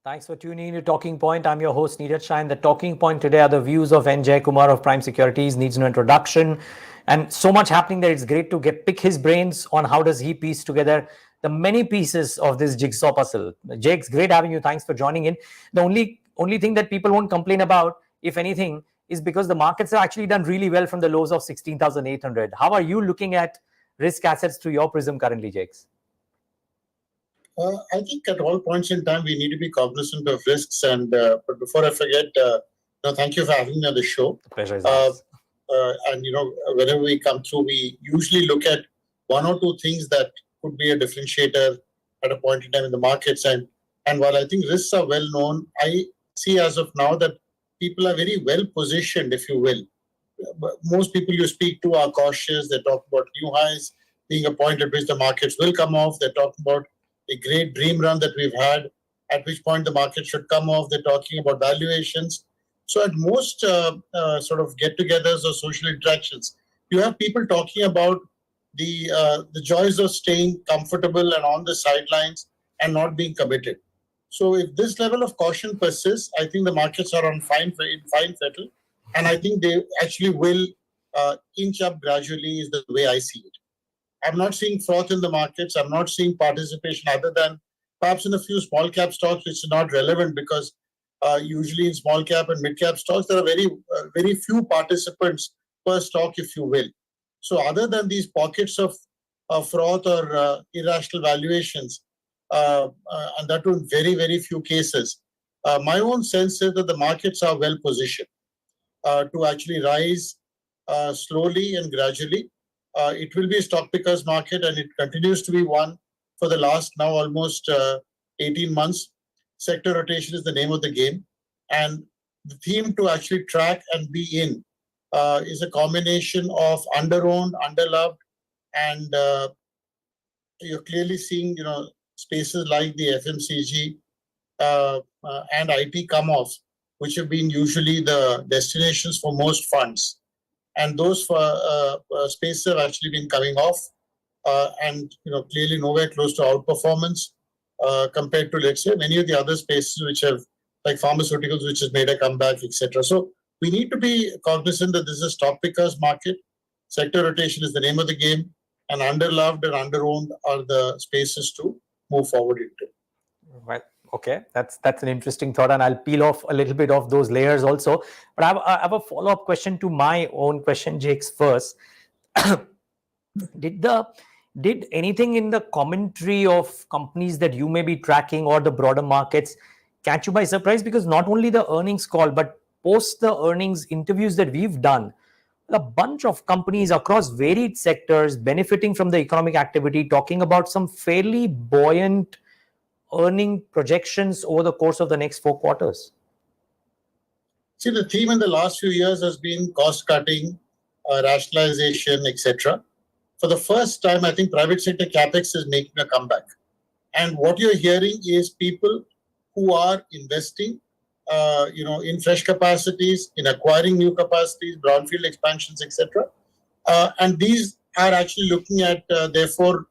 Thanks for tuning in to Talking Point. I'm your host, Neeraj Shah. And the Talking Point today are the views of N Jayakumar of Prime Securities. Needs no introduction. And so much happening that it's great to pick his brains on how does he piece together the many pieces of this jigsaw puzzle. Jake's great having you. Thanks for joining in. The only thing that people won't complain about, if anything, is because the markets have actually done really well from the lows of 16,800. How are you looking at risk assets through your prism currently, Jakes? I think at all points in time we need to be cognizant of risks. And but before I forget, thank you for having me on the show. The pleasure is ours. And whenever we come through, we usually look at one or two things that could be a differentiator at a point in time in the markets. And while I think risks are well known, I see as of now that people are very well positioned, if you will. Most people you speak to are cautious. They talk about new highs being a point at which the markets will come off. They're talking about a great dream run that we've had, at which point the market should come off. They're talking about valuations. So at most sort of get-togethers or social interactions, you have people talking about the joys of staying comfortable and on the sidelines and not being committed. So if this level of caution persists, I think the markets are in fine fettle, and I think they actually will inch up gradually is the way I see it. I'm not seeing froth in the markets. I'm not seeing participation other than perhaps in a few small cap stocks, which is not relevant because usually in small cap and mid cap stocks, there are very few participants per stock, if you will. So other than these pockets of froth or irrational valuations, and that in very, very few cases, my own sense is that the markets are well positioned to actually rise slowly and gradually. It will be a stock pickers market, and it continues to be one for the last now almost 18 months. Sector rotation is the name of the game. And the theme to actually track and be in is a combination of under-owned, under-loved, and you're clearly seeing, spaces like the FMCG and IT come off, which have been usually the destinations for most funds. And those spaces have actually been coming off, and clearly nowhere close to outperformance compared to, let's say, many of the other spaces which have, like pharmaceuticals, which has made a comeback, etc. So we need to be cognizant that this is a stock pickers market. Sector rotation is the name of the game, and underloved and underowned are the spaces to move forward into. Right. Okay, that's an interesting thought, and I'll peel off a little bit of those layers also. But I have a follow-up question to my own question, Jakes. First, did anything in the commentary of companies that you may be tracking or the broader markets catch you by surprise? Because not only the earnings call, but post the earnings interviews that we've done, a bunch of companies across varied sectors benefiting from the economic activity, talking about some fairly buoyant earning projections over the course of the next 4 quarters. See, the theme in the last few years has been cost cutting, rationalization, etc. For the first time, I think private sector capex is making a comeback. And what you're hearing is people who are investing in fresh capacities, in acquiring new capacities, brownfield expansions, etc. And these are actually looking at, therefore,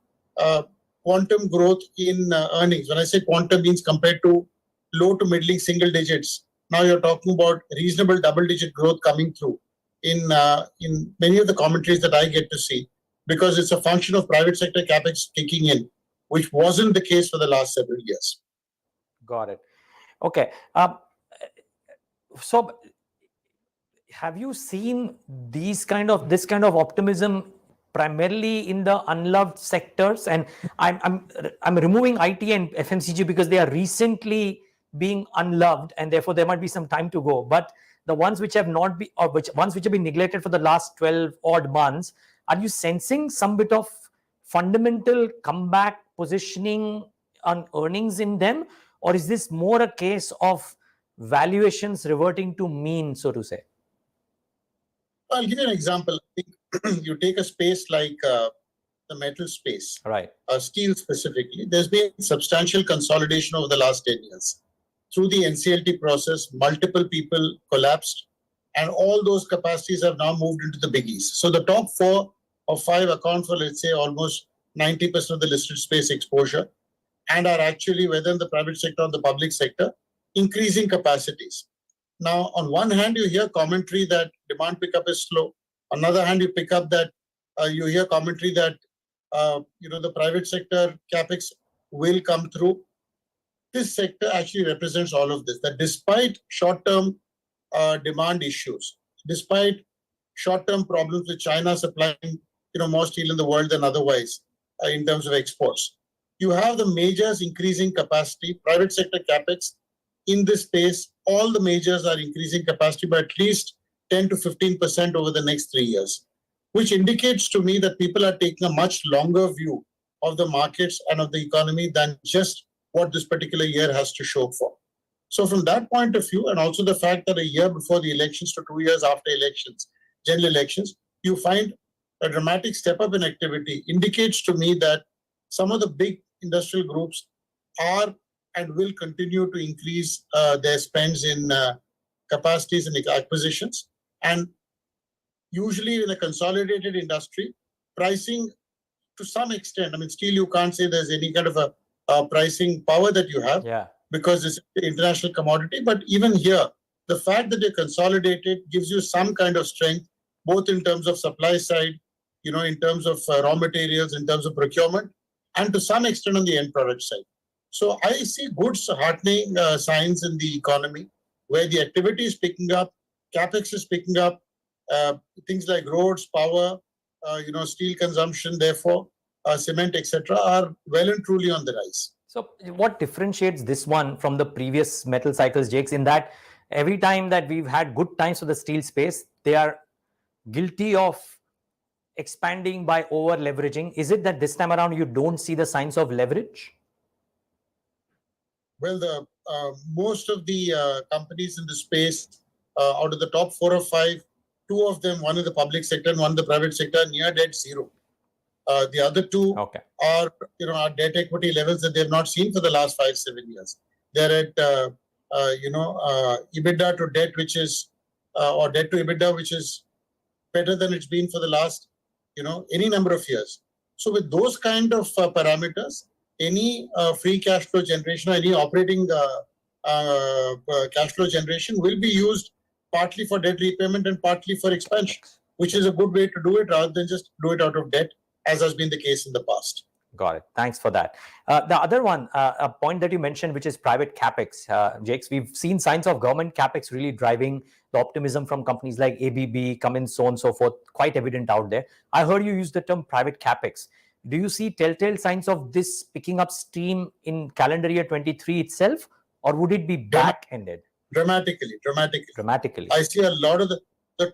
quantum growth in earnings. When I say quantum, means compared to low to middling single digits. Now you're talking about reasonable double-digit growth coming through in many of the commentaries that I get to see, because it's a function of private sector capex kicking in, which wasn't the case for the last several years. Got it. Okay. So have you seen this kind of optimism primarily in the unloved sectors? And I'm removing IT and FMCG because they are recently being unloved, and therefore there might be some time to go. But the ones which have not been, or which have been neglected for the last 12 odd months, are you sensing some bit of fundamental comeback positioning on earnings in them, or is this more a case of valuations reverting to mean, so to say? I'll give you an example. I think you take a space like the metal space, right? Steel specifically. There's been substantial consolidation over the last 10 years. Through the NCLT process, multiple people collapsed, and all those capacities have now moved into the biggies. So the top 4 or 5 account for, let's say, almost 90% of the listed space exposure, and are actually, whether in the private sector or the public sector, increasing capacities. Now, on one hand, you hear commentary that demand pickup is slow. On the other hand, you pick up that you hear commentary that the private sector capex will come through. This sector actually represents all of this. That despite short-term demand issues, despite short-term problems with China supplying more steel in the world than otherwise in terms of exports, you have the majors increasing capacity, private sector capex in this space. All the majors are increasing capacity by at least 10 to 15% over the next 3 years, which indicates to me that people are taking a much longer view of the markets and of the economy than just what this particular year has to show for. So from that point of view, and also the fact that a year before the elections to 2 years after elections, general elections, you find a dramatic step up in activity indicates to me that some of the big industrial groups are and will continue to increase their spends in capacities and acquisitions. And usually in a consolidated industry, pricing to some extent, I mean, steel, you can't say there's any kind of a pricing power that you have because it's an international commodity. But even here, the fact that you're consolidated gives you some kind of strength, both in terms of supply side, in terms of raw materials, in terms of procurement, and to some extent on the end product side. So I see good heartening signs in the economy where the activity is picking up, capex is picking up, things like roads, power, steel consumption, therefore, cement, etc., are well and truly on the rise. So what differentiates this one from the previous metal cycles, Jakes, in that every time that we've had good times for the steel space, they are guilty of expanding by over leveraging? Is it that this time around you don't see the signs of leverage? Well, most of the companies in the space, out of the top 4 or 5, 2 of them, one in the public sector and one in the private sector, near debt zero. The other 2 are debt equity levels that they have not seen for the last 5-7 years. They're at EBITDA to debt, which is or debt to EBITDA, which is better than it's been for the last any number of years. So with those kind of parameters, any free cash flow generation or any operating cash flow generation will be used partly for debt repayment and partly for expansion, which is a good way to do it rather than just do it out of debt, as has been the case in the past. Got it. Thanks for that. The other one, a point that you mentioned, which is private capex. Jakes, we've seen signs of government capex really driving the optimism from companies like ABB, Cummins, so on and so forth, quite evident out there. I heard you use the term private capex. Do you see telltale signs of this picking up steam in calendar year 23 itself, or would it be back-ended? Dramatically. I see a lot of the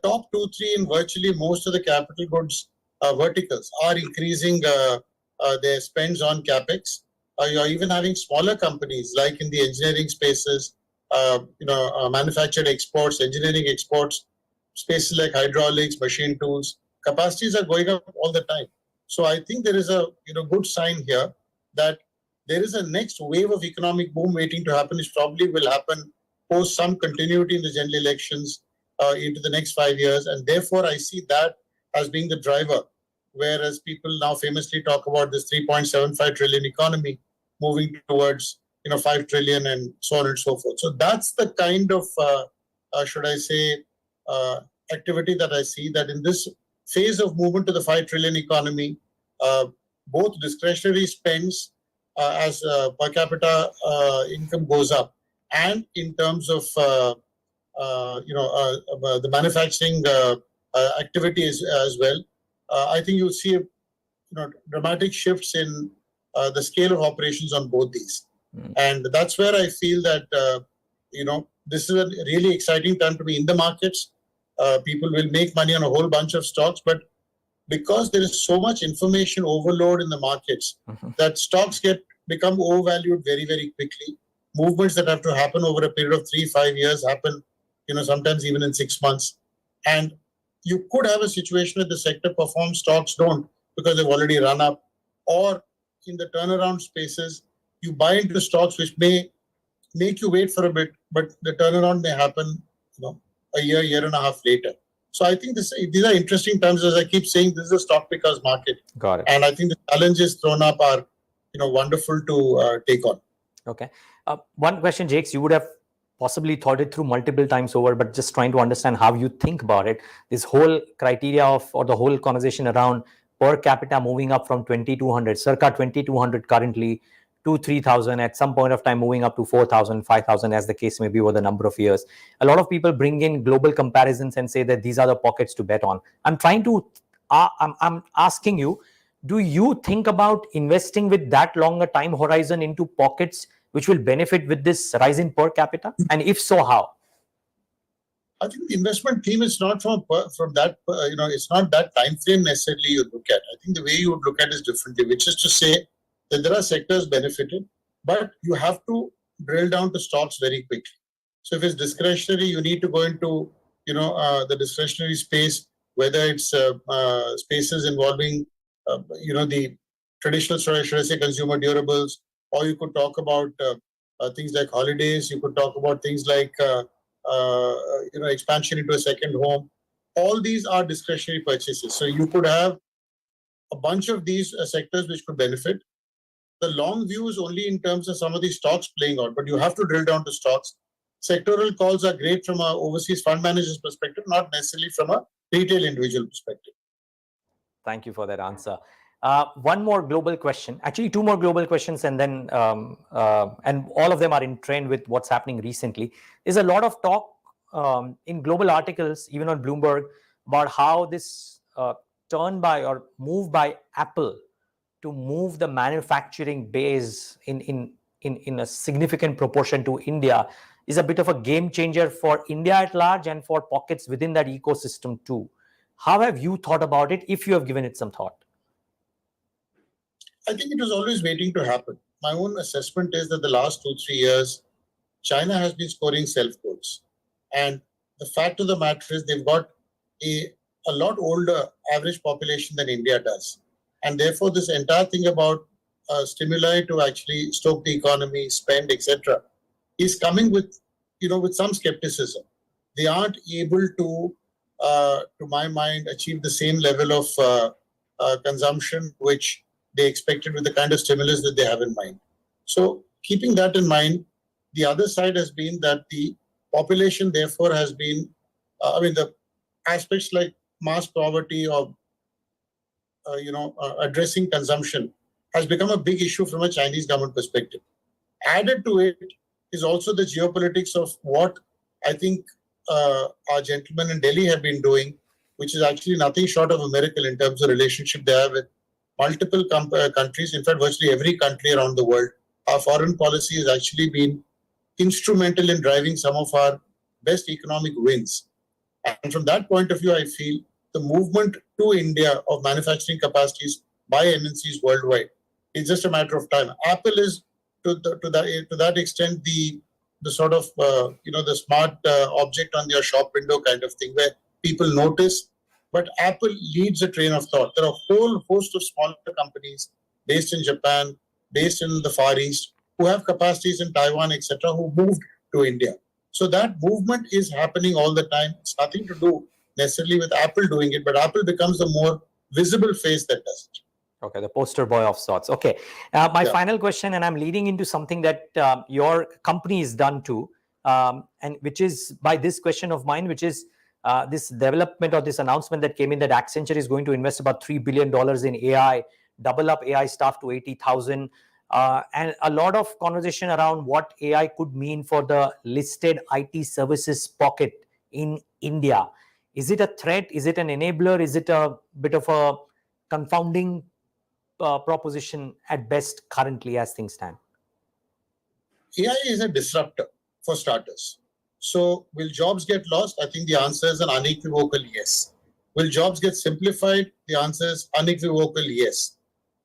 top 2, 3 in virtually most of the capital goods verticals are increasing their spends on capex. You're even having smaller companies like in the engineering spaces, manufactured exports, engineering exports, spaces like hydraulics, machine tools. Capacities are going up all the time. So I think there is a good sign here that there is a next wave of economic boom waiting to happen, which probably will happen post some continuity in the general elections into the next 5 years. And therefore, I see that as being the driver, whereas people now famously talk about this 3.75 trillion economy moving towards 5 trillion and so on and so forth. So that's the kind of, activity that I see, that in this phase of movement to the 5 trillion economy, both discretionary spends as per capita income goes up, and in terms of the manufacturing activity as well, I think you'll see dramatic shifts in the scale of operations on both these. And that's where I feel that this is a really exciting time to be in the markets. People will make money on a whole bunch of stocks, but because there is so much information overload in the markets, that stocks become overvalued very, very quickly. Movements that have to happen over a period of 3-5 years happen, sometimes even in 6 months. And you could have a situation where the sector performs, stocks don't, because they've already run up. Or in the turnaround spaces, you buy into stocks which may make you wait for a bit, but the turnaround may happen, a year and a half later. So I think these are interesting times. As I keep saying, this is a stock pickers market. Got it. And I think the challenges thrown up are, wonderful to take on. Okay. One question, Jakes, you would have possibly thought it through multiple times over, but just trying to understand how you think about it. This whole criteria of, or the whole conversation around per capita moving up from 2200, circa 2200 currently, to 3000, at some point of time moving up to 4000, 5000, as the case may be, over the number of years. A lot of people bring in global comparisons and say that these are the pockets to bet on. I'm trying to, I'm asking you, do you think about investing with that longer time horizon into pockets which will benefit with this rise in per capita? And if so, how? I think the investment theme is not from that, it's not that time frame necessarily you look at. I think the way you would look at it is differently, which is to say that there are sectors benefited, but you have to drill down to stocks very quickly. So if it's discretionary, you need to go into, the discretionary space, whether it's spaces involving, the traditional, should I say, consumer durables, or you could talk about things like holidays. You could talk about things like expansion into a second home. All these are discretionary purchases. So you could have a bunch of these sectors which could benefit. The long view is only in terms of some of these stocks playing out, but you have to drill down to stocks. Sectoral calls are great from an overseas fund manager's perspective, not necessarily from a retail individual perspective. Thank you for that answer. One more global question, actually two more global questions, and then and all of them are in trend with what's happening recently. There's a lot of talk in global articles, even on Bloomberg, about how this turn by or move by Apple to move the manufacturing base in a significant proportion to India is a bit of a game changer for India at large and for pockets within that ecosystem too. How have you thought about it, if you have given it some thought? I think it was always waiting to happen. My own assessment is that the last 2-3 years, China has been scoring self-goals. And the fact of the matter is they've got a lot older average population than India does. And therefore, this entire thing about stimuli to actually stoke the economy, spend, etc., is coming with some skepticism. They aren't able to my mind, achieve the same level of consumption which they expected with the kind of stimulus that they have in mind. So keeping that in mind, the other side has been that the population therefore has been, the aspects like mass poverty or, addressing consumption has become a big issue from a Chinese government perspective. Added to it is also the geopolitics of what I think our gentlemen in Delhi have been doing, which is actually nothing short of a miracle in terms of relationship they have with multiple countries, in fact, virtually every country around the world. Our foreign policy has actually been instrumental in driving some of our best economic wins. And from that point of view, I feel the movement to India of manufacturing capacities by MNCs worldwide is just a matter of time. Apple is, to that extent, the sort of, the smart object on your shop window kind of thing, where people notice. But Apple leads a train of thought. There are a whole host of smaller companies based in Japan, based in the Far East, who have capacities in Taiwan, etc., who moved to India. So that movement is happening all the time. It's nothing to do necessarily with Apple doing it, but Apple becomes the more visible face that does it. Okay, the poster boy of sorts. Okay, my final question, and I'm leading into something that your company has done too, and which is by this question of mine, which is this development or this announcement that came in that Accenture is going to invest about $3 billion in AI, double up AI staff to 80,000, and a lot of conversation around what AI could mean for the listed IT services pocket in India. Is it a threat? Is it an enabler? Is it a bit of a confounding proposition at best currently as things stand? AI is a disruptor for starters. So will jobs get lost? I think the answer is an unequivocal yes. Will jobs get simplified? The answer is unequivocal yes.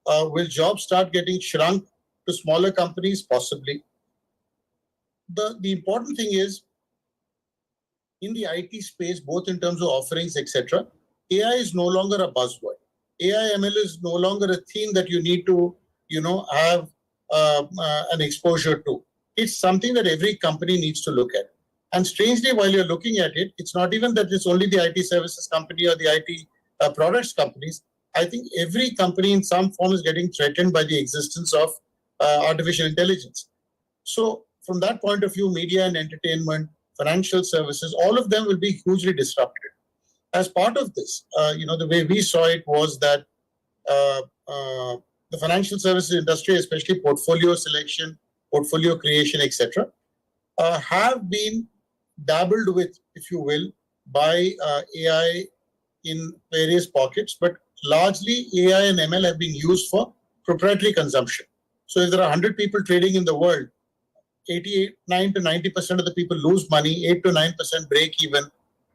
Will jobs start getting shrunk to smaller companies? Possibly. The important thing is, in the IT space, both in terms of offerings, etc., AI is no longer a buzzword. AI ML is no longer a theme that you need to, have an exposure to. It's something that every company needs to look at. And strangely, while you're looking at it, it's not even that it's only the IT services company or the IT products companies. I think every company in some form is getting threatened by the existence of artificial intelligence. So from that point of view, media and entertainment, financial services, all of them will be hugely disrupted. As part of this, the way we saw it was that uh, uh, the financial services industry, especially portfolio selection, portfolio creation, etc., have been dabbled with, if you will, by AI in various pockets, but largely AI and ML have been used for proprietary consumption. So if there are 100 people trading in the world, 89 to 90% of the people lose money, 8 to 9% break even,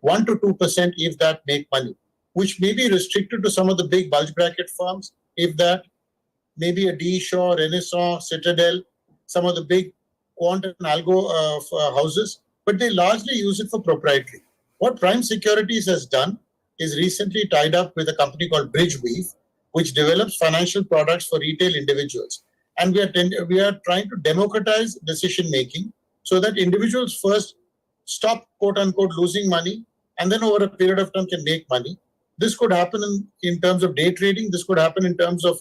1 to 2% if that make money, which may be restricted to some of the big bulge bracket firms, if that, maybe a D Shaw, Renaissance, Citadel, some of the big quant and algo houses, but they largely use it for proprietary. What Prime Securities has done is recently tied up with a company called Bridgeweave, which develops financial products for retail individuals. And we are trying to democratize decision making so that individuals first stop, quote unquote, losing money, and then over a period of time can make money. This could happen in terms of day trading. This could happen in terms of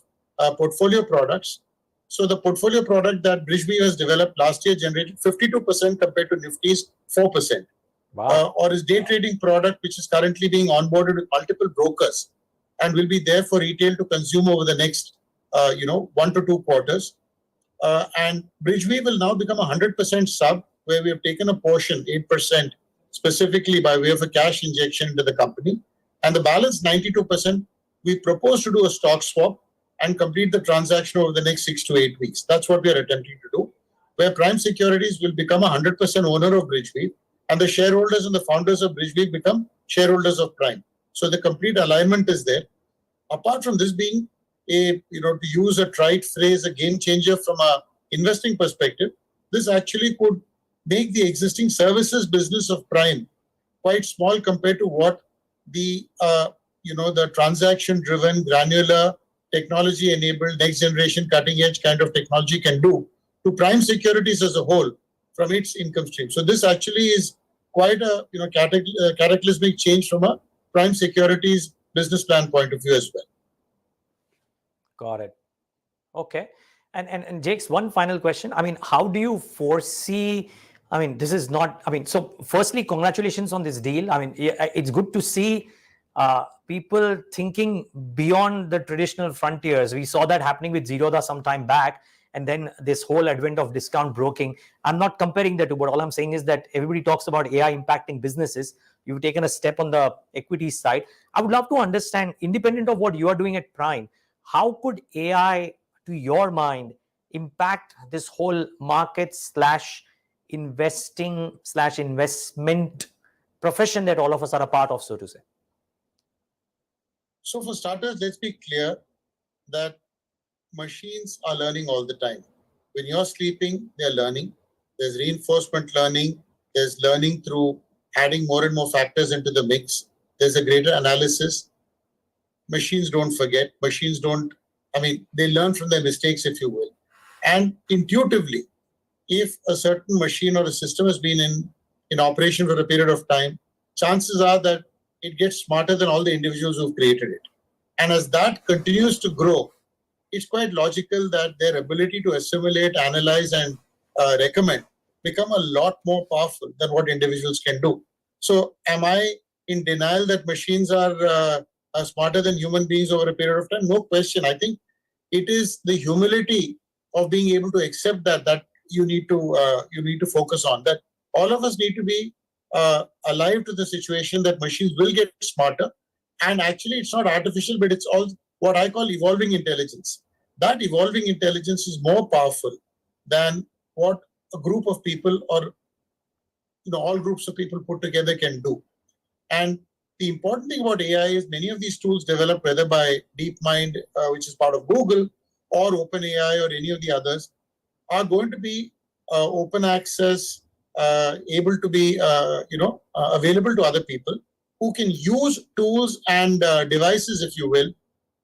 portfolio products. So the portfolio product that Bridgeview has developed last year generated 52% compared to Nifty's 4%. Wow. Or his day trading product, which is currently being onboarded with multiple brokers and will be there for retail to consume over the next, 1 to 2 quarters. And Bridgeview will now become 100% sub, where we have taken a portion, 8%, specifically by way of a cash injection into the company. And the balance, 92%, we propose to do a stock swap and complete the transaction over the next 6 to 8 weeks. That's what we are attempting to do, where Prime Securities will become 100% owner of Bridgeview, and the shareholders and the founders of Bridgeview become shareholders of Prime. So the complete alignment is there. Apart from this being to use a trite phrase, a game changer from a investing perspective, this actually could make the existing services business of Prime quite small compared to what the transaction-driven, granular, technology-enabled, next-generation, cutting-edge kind of technology can do to Prime Securities as a whole from its income stream. So this actually is quite a cataclysmic change from a Prime Securities business plan point of view as well. Got it. Okay. And Jakes, one final question. I mean, how do you foresee? I mean, this is not. I mean, so firstly, congratulations on this deal. I mean, it's good to see people thinking beyond the traditional frontiers. We saw that happening with Zerodha some time back, and then this whole advent of discount broking. I'm not comparing the two, but all I'm saying is that everybody talks about AI impacting businesses. You've taken a step on the equity side. I would love to understand, independent of what you are doing at Prime, how could AI, to your mind, impact this whole market / investing / investment profession that all of us are a part of, so to say? So for starters, let's be clear that machines are learning all the time. When you're sleeping, they're learning. There's reinforcement learning. There's learning through adding more and more factors into the mix. There's a greater analysis. Machines don't forget. They learn from their mistakes, if you will. And intuitively, if a certain machine or a system has been in operation for a period of time, chances are that it gets smarter than all the individuals who've created it. And as that continues to grow, it's quite logical that their ability to assimilate, analyze, and recommend become a lot more powerful than what individuals can do. So am I in denial that machines are smarter than human beings over a period of time? No question. I think it is the humility of being able to accept that you need to focus on. That all of us need to be alive to the situation that machines will get smarter. And actually, it's not artificial, but it's all what I call evolving intelligence. That evolving intelligence is more powerful than what a group of people or all groups of people put together can do. And the important thing about AI is many of these tools developed whether by DeepMind, which is part of Google, or OpenAI or any of the others, are going to be open access, able to be available to other people who can use tools and devices, if you will,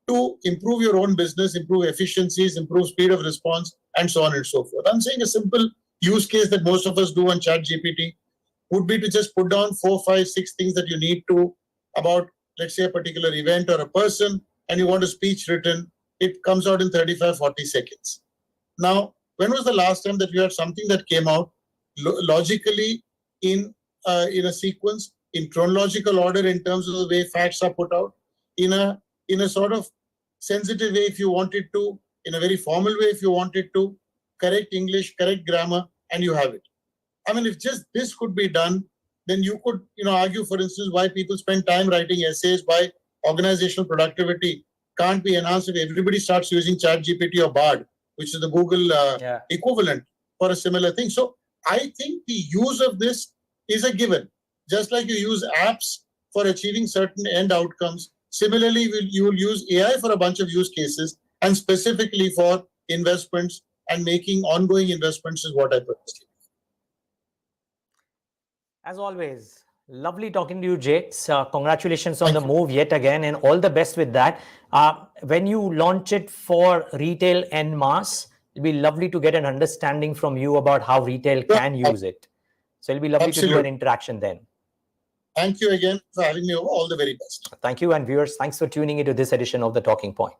to improve your own business, improve efficiencies, improve speed of response, and so on and so forth. I'm saying a simple use case that most of us do on ChatGPT would be to just put down 4, 5, 6 things that you need to about, let's say, a particular event or a person, and you want a speech written. It comes out in 35, 40 seconds. Now, when was the last time that you had something that came out logically in a sequence, in chronological order in terms of the way facts are put out, in a sort of sensitive way if you wanted to, in a very formal way if you wanted to, correct English, correct grammar, and you have it. I mean, if just this could be done, then you could, argue, for instance, why people spend time writing essays, why organizational productivity can't be enhanced if everybody starts using ChatGPT or Bard, which is the Google equivalent for a similar thing. So I think the use of this is a given. Just like you use apps for achieving certain end outcomes, similarly, you will use AI for a bunch of use cases, and specifically for investments and making ongoing investments is what I purpose. As always, lovely talking to you, Jakes. Congratulations on the move yet again, and all the best with that. When you launch it for retail en masse, it'll be lovely to get an understanding from you about how retail can use it. So it'll be lovely to do an interaction then. Thank you again for having me over. All the very best. Thank you, and viewers, thanks for tuning into this edition of The Talking Point.